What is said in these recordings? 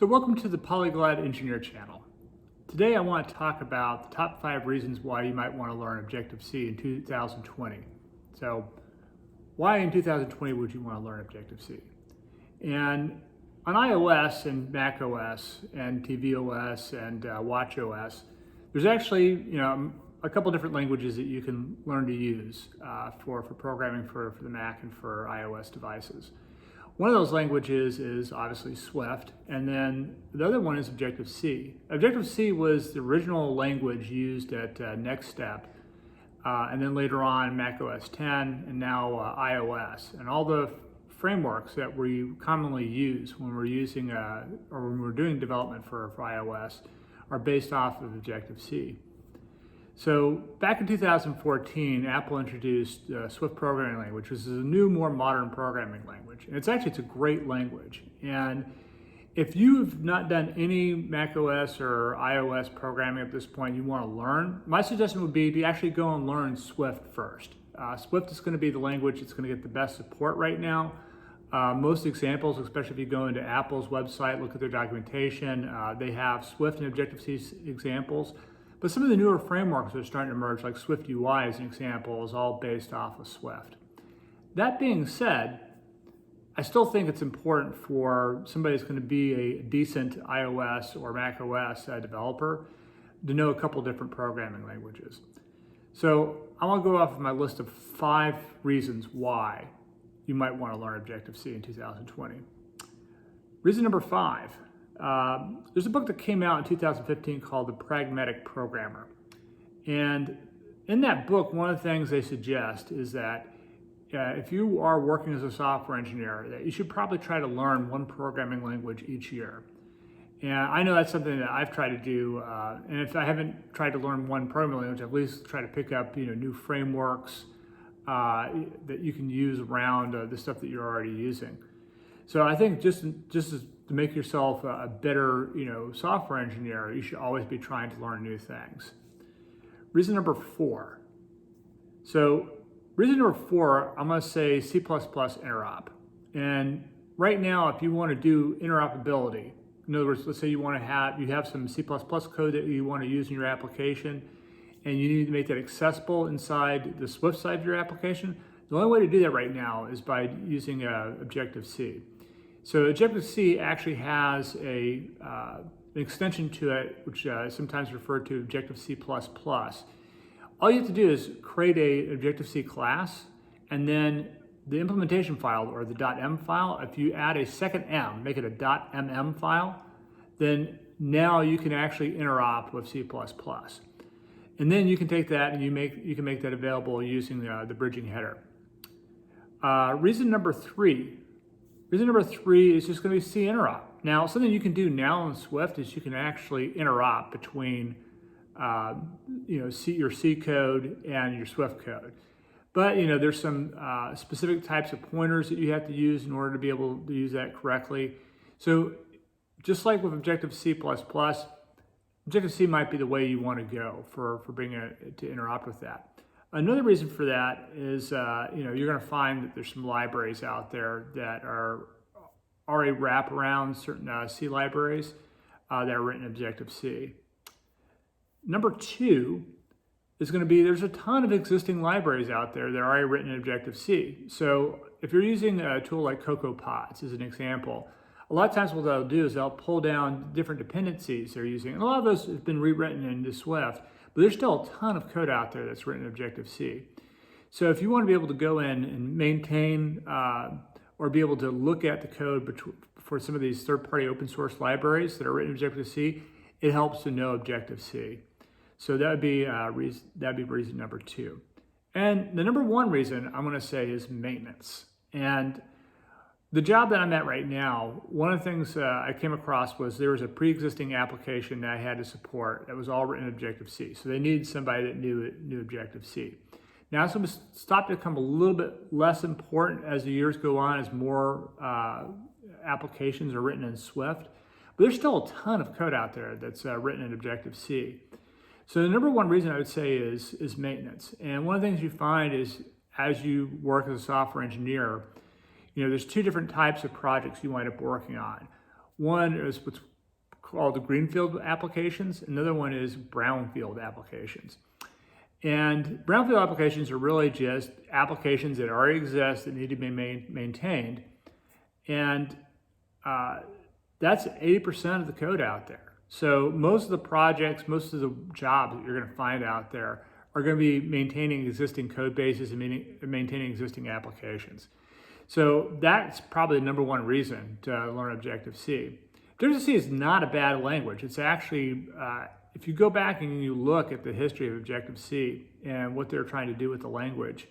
So welcome to the Polyglot Engineer channel. Today I want to talk about the top 5 reasons why you might want to learn Objective-C in 2020. So why in 2020 would you want to learn Objective-C? And on iOS and macOS and tvOS and watchOS, there's actually a couple different languages that you can learn to use for programming for the Mac and for iOS devices. One of those languages is obviously Swift, and then the other one is Objective-C. Objective-C was the original language used at Next Step, and then later on Mac OS X, and now iOS. And all the frameworks that we commonly use when we're using or when we're doing development for iOS are based off of Objective-C. So back in 2014, Apple introduced Swift programming language, which is a new, more modern programming language. And it's a great language. And if you've not done any macOS or iOS programming at this point, you want to learn, my suggestion would be to actually go and learn Swift first. Swift is going to be the language that's going to get the best support right now. Most examples, especially if you go into Apple's website, look at their documentation, they have Swift and Objective-C examples. But some of the newer frameworks that are starting to emerge, like Swift UI as an example, is all based off of Swift. That being said, I still think it's important for somebody that's going to be a decent iOS or macOS developer to know a couple different programming languages. So I want to go off of my list of 5 reasons why you might want to learn Objective-C in 2020. Reason number 5. There's a book that came out in 2015 called The Pragmatic Programmer. And in that book, one of the things they suggest is that if you are working as a software engineer, that you should probably try to learn one programming language each year. And I know that's something that I've tried to do. And if I haven't tried to learn one programming language, at least try to pick up new frameworks that you can use around the stuff that you're already using. So I think just as to make yourself a better, software engineer, you should always be trying to learn new things. Reason number 4. So reason number 4, I'm going to say C++ interop. And right now, if you want to do interoperability, in other words, let's say you have some C++ code that you want to use in your application, and you need to make that accessible inside the Swift side of your application, the only way to do that right now is by using Objective-C. So Objective-C actually has an extension to it, which is sometimes referred to Objective-C++. All you have to do is create an Objective-C class, and then the implementation file, or the .m file, if you add a second m, make it a .mm file, then now you can actually interop with C++. And then you can take that and you can make that available using the bridging header. Reason number 3 is just going to be C interop. Now, something you can do now in Swift is you can actually interop between your C code and your Swift code. But there's some specific types of pointers that you have to use in order to be able to use that correctly. So just like with Objective-C++, Objective-C might be the way you want to go for being to interop with that. Another reason for that is, you're going to find that there's some libraries out there that are already wrap around certain C libraries that are written in Objective-C. Number 2 is going to be there's a ton of existing libraries out there that are already written in Objective-C. So if you're using a tool like CocoaPods as an example, a lot of times what they'll do is they'll pull down different dependencies they're using. And a lot of those have been rewritten into Swift. But there's still a ton of code out there that's written in Objective-C. So if you want to be able to go in and maintain or be able to look at the code for some of these third-party open source libraries that are written in Objective-C, it helps to know Objective-C. So that would be reason number 2. And the number 1 reason I'm going to say is maintenance. And the job that I'm at right now, one of the things I came across was there was a pre-existing application that I had to support that was all written in Objective-C. So they needed somebody that knew Objective-C. Now it's going to stop to become a little bit less important as the years go on, as more applications are written in Swift. But there's still a ton of code out there that's written in Objective-C. So the number 1 reason I would say is maintenance. And one of the things you find is as you work as a software engineer, there's 2 different types of projects you wind up working on. One is what's called greenfield applications. Another one is brownfield applications. And brownfield applications are really just applications that already exist that need to be maintained. And that's 80% of the code out there. So most of the projects, most of the jobs that you're going to find out there are going to be maintaining existing code bases and maintaining existing applications. So that's probably the number one reason to learn Objective-C. Objective-C is not a bad language. It's actually, if you go back and you look at the history of Objective-C and what they're trying to do with the language,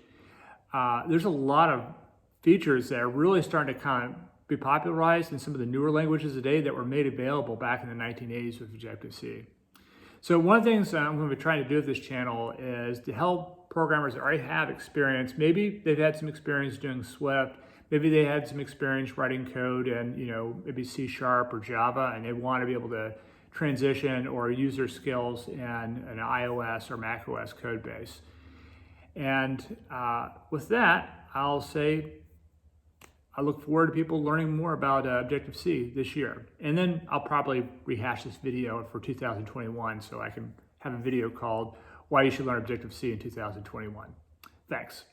there's a lot of features that are really starting to kind of be popularized in some of the newer languages today that were made available back in the 1980s with Objective-C. So one of the things I'm going to be trying to do with this channel is to help programmers that already have experience. Maybe they've had some experience doing Swift, maybe they had some experience writing code in, maybe C# or Java, and they want to be able to transition or use their skills in an iOS or macOS code base. And with that, I'll say I look forward to people learning more about Objective-C this year. And then I'll probably rehash this video for 2021 so I can have a video called Why You Should Learn Objective-C in 2021. Thanks.